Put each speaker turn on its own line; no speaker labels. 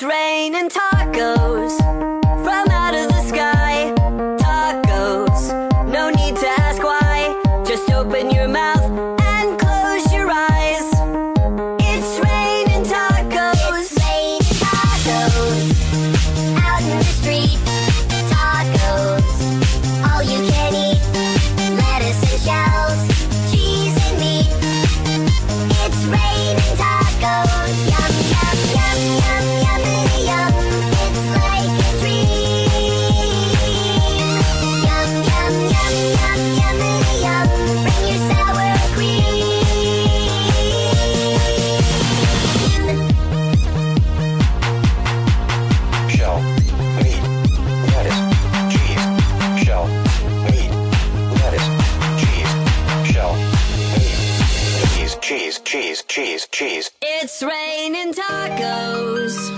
It's raining tacos from out of the sky. Tacos, no need to ask why. Just open your mouth and close your eyes. It's raining tacos.
It's raining tacos out in the street. Tacos, all you can eat. Lettuce and shells, cheese and meat. It's raining tacos. Yum, yum, yum, yum, yummity yum. It's like a dream. Yum, yum, yum, yum, yummity yum. Bring your sour cream.
Shell, meat, lettuce, cheese. Shell, meat, lettuce, cheese. Shell, meat, cheese, cheese, cheese, cheese, cheese.
It's raining tacos.